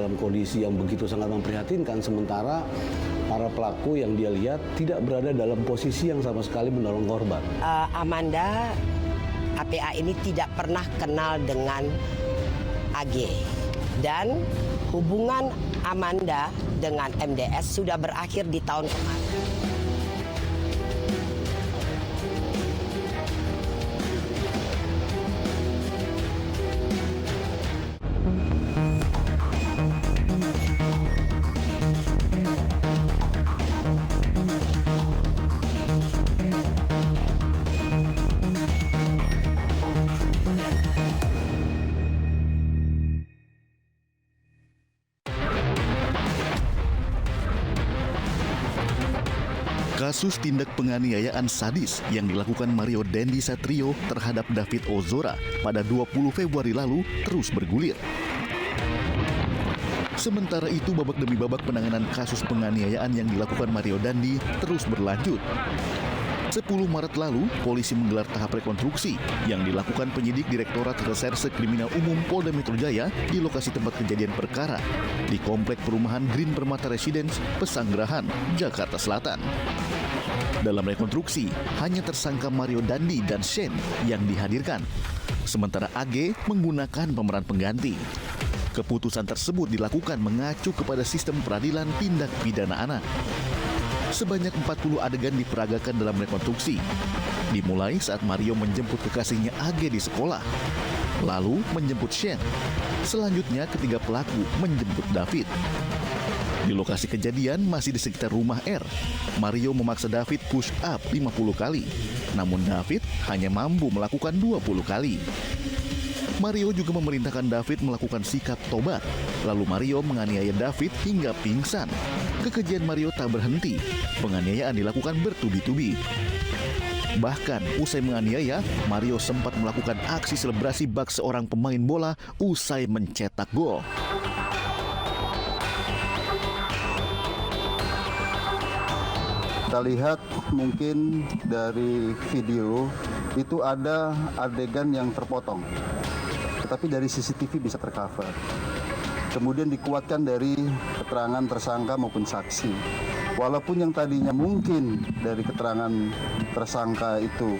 dalam kondisi yang begitu sangat memprihatinkan, sementara para pelaku yang dia lihat tidak berada dalam posisi yang sama sekali menolong korban. Amanda, APA ini tidak pernah kenal dengan AG. Dan hubungan Amanda dengan MDS sudah berakhir di tahun kemarin. Kasus tindak penganiayaan sadis yang dilakukan Mario Dandi Satrio terhadap David Ozora pada 20 Februari lalu terus bergulir. Sementara itu, babak demi babak penanganan kasus penganiayaan yang dilakukan Mario Dandi terus berlanjut. 10 Maret lalu, polisi menggelar tahap rekonstruksi yang dilakukan penyidik Direktorat Reserse Kriminal Umum Polda Metro Jaya di lokasi tempat kejadian perkara di Komplek Perumahan Green Permata Residence, Pesanggerahan, Jakarta Selatan. Dalam rekonstruksi, hanya tersangka Mario Dandi dan Shane yang dihadirkan, sementara AG menggunakan pemeran pengganti. Keputusan tersebut dilakukan mengacu kepada sistem peradilan tindak pidana anak. Sebanyak 40 adegan diperagakan dalam rekonstruksi. Dimulai saat Mario menjemput kekasihnya AG di sekolah, lalu menjemput Shane. Selanjutnya ketiga pelaku menjemput David. Di lokasi kejadian masih di sekitar rumah R. Mario memaksa David push up 50 kali, namun David hanya mampu melakukan 20 kali. Mario juga memerintahkan David melakukan sikap tobat. Lalu Mario menganiaya David hingga pingsan. Kekejian Mario tak berhenti. Penganiayaan dilakukan bertubi-tubi. Bahkan usai menganiaya, Mario sempat melakukan aksi selebrasi bak seorang pemain bola usai mencetak gol. Kita lihat mungkin dari video itu ada adegan yang terpotong, tetapi dari CCTV bisa tercover. Kemudian dikuatkan dari keterangan tersangka maupun saksi. Walaupun yang tadinya mungkin dari keterangan tersangka itu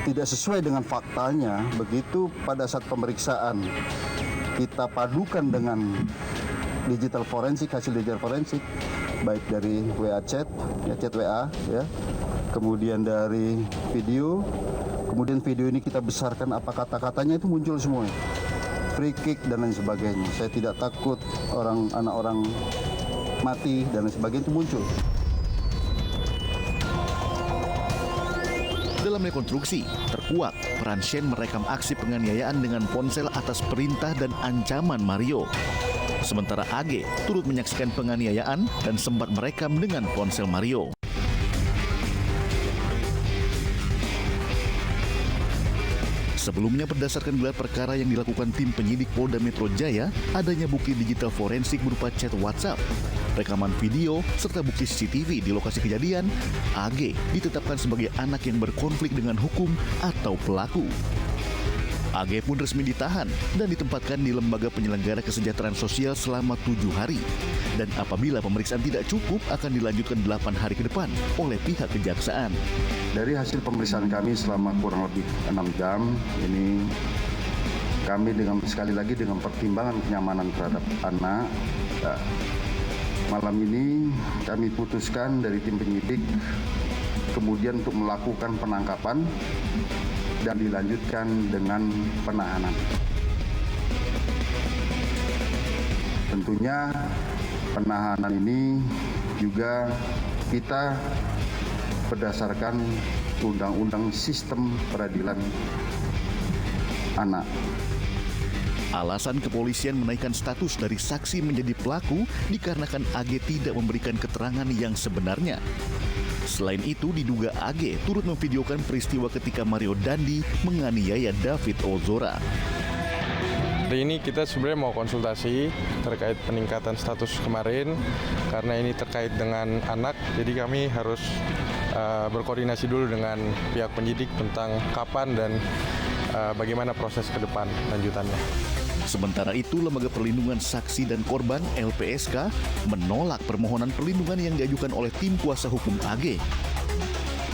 tidak sesuai dengan faktanya, begitu pada saat pemeriksaan kita padukan dengan digital forensik, hasil digital forensik, baik dari WA chat, ya chat WA, ya, kemudian dari video, kemudian video ini kita besarkan apa kata-katanya itu muncul semua, free kick dan lain sebagainya. Saya tidak takut anak orang mati dan lain sebagainya itu muncul. Dalam rekonstruksi, terkuak peran Shane merekam aksi penganiayaan dengan ponsel atas perintah dan ancaman Mario. Sementara AG turut menyaksikan penganiayaan dan sempat merekam dengan ponsel Mario. Sebelumnya, berdasarkan gelar perkara yang dilakukan tim penyidik Polda Metro Jaya, adanya bukti digital forensik berupa chat WhatsApp, rekaman video, serta bukti CCTV di lokasi kejadian, AG ditetapkan sebagai anak yang berkonflik dengan hukum atau pelaku. AG pun resmi ditahan dan ditempatkan di Lembaga Penyelenggara Kesejahteraan Sosial selama 7 hari. Dan apabila pemeriksaan tidak cukup, akan dilanjutkan 8 hari ke depan oleh pihak kejaksaan. Dari hasil pemeriksaan kami selama kurang lebih 6 jam, ini kami sekali lagi dengan pertimbangan kenyamanan terhadap anak, malam ini kami putuskan dari tim penyidik kemudian untuk melakukan penangkapan dan dilanjutkan dengan penahanan. Tentunya penahanan ini juga kita berdasarkan Undang-Undang Sistem Peradilan Anak. Alasan kepolisian menaikkan status dari saksi menjadi pelaku dikarenakan AG tidak memberikan keterangan yang sebenarnya. Selain itu, diduga AG turut memvideokan peristiwa ketika Mario Dandi menganiaya David Ozora. Hari ini kita sebenarnya mau konsultasi terkait peningkatan status kemarin, karena ini terkait dengan anak, jadi kami harus berkoordinasi dulu dengan pihak penyidik tentang kapan dan bagaimana proses ke depan lanjutannya. Sementara itu, Lembaga Perlindungan Saksi dan Korban (LPSK) menolak permohonan perlindungan yang diajukan oleh tim kuasa hukum AG.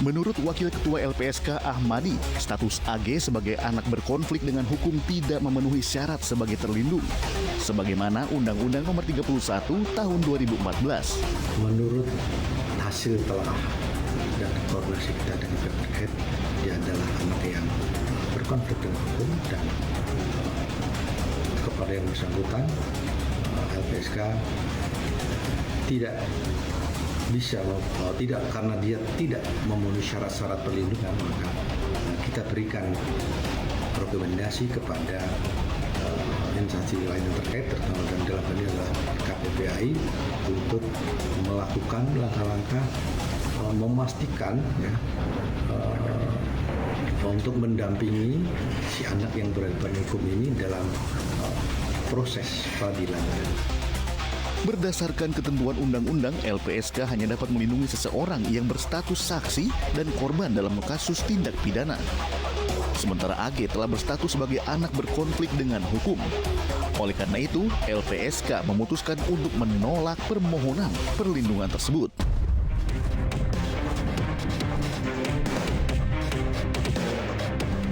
Menurut Wakil Ketua LPSK Ahmadi, status AG sebagai anak berkonflik dengan hukum tidak memenuhi syarat sebagai terlindung, sebagaimana Undang-Undang Nomor 31 Tahun 2014. Menurut hasil telah dan koordinasi kita dengan pihak terkait, dia adalah anak yang berkonflik dengan hukum dan kepada yang bersangkutan LPSK tidak bisa karena dia tidak memenuhi syarat-syarat perlindungan, maka kita berikan rekomendasi kepada instansi lain yang terkait, terutama dalam hal ini adalah KPPAI, untuk melakukan langkah-langkah memastikan untuk mendampingi si anak yang berada pada hukum ini dalam proses peradilan. Berdasarkan ketentuan undang-undang, LPSK hanya dapat melindungi seseorang yang berstatus saksi dan korban dalam kasus tindak pidana. Sementara AG telah berstatus sebagai anak berkonflik dengan hukum. Oleh karena itu, LPSK memutuskan untuk menolak permohonan perlindungan tersebut.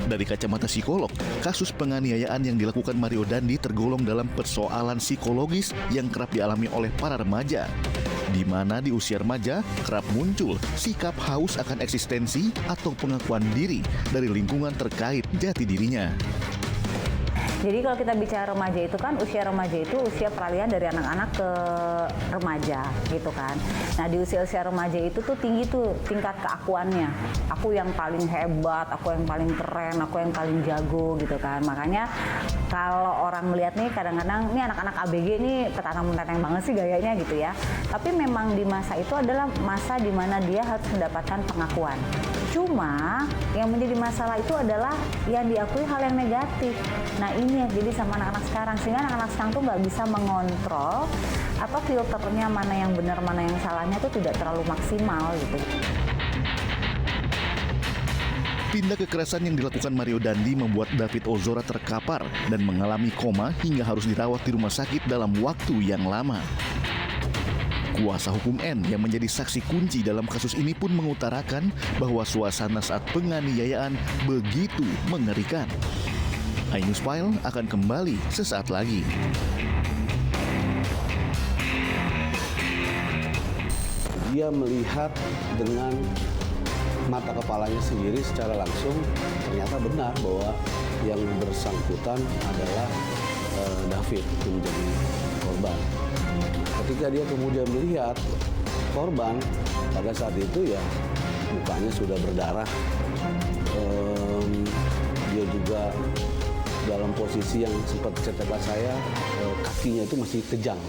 Dari kacamata psikolog, kasus penganiayaan yang dilakukan Mario Dandi tergolong dalam persoalan psikologis yang kerap dialami oleh para remaja, di mana di usia remaja kerap muncul sikap haus akan eksistensi atau pengakuan diri dari lingkungan terkait jati dirinya. Jadi kalau kita bicara remaja itu kan usia remaja itu usia peralihan dari anak-anak ke remaja gitu kan. Nah di usia-usia remaja itu tuh tinggi tuh tingkat keakuannya. Aku yang paling hebat, aku yang paling keren, aku yang paling jago gitu kan. Makanya kalau orang melihat nih kadang-kadang nih anak-anak ABG nih petantang-petantang banget sih gayanya gitu ya. Tapi memang di masa itu adalah masa di mana dia harus mendapatkan pengakuan. Cuma yang menjadi masalah itu adalah yang diakui hal yang negatif. Nah ini yang jadi sama anak-anak sekarang, sehingga anak-anak sekarang tuh nggak bisa mengontrol atau filternya mana yang benar mana yang salahnya tuh tidak terlalu maksimal gitu. Tindak kekerasan yang dilakukan Mario Dandi membuat David Ozora terkapar dan mengalami koma hingga harus dirawat di rumah sakit dalam waktu yang lama. Kuasa hukum N yang menjadi saksi kunci dalam kasus ini pun mengutarakan bahwa suasana saat penganiayaan begitu mengerikan. iNewsFile akan kembali sesaat lagi. Dia melihat dengan mata kepalanya sendiri secara langsung, ternyata benar bahwa yang bersangkutan adalah David yang menjadi korban. Ketika dia kemudian melihat korban, pada saat itu ya mukanya sudah berdarah. Dia juga dalam posisi yang sempat kata saya, kakinya itu masih kejang.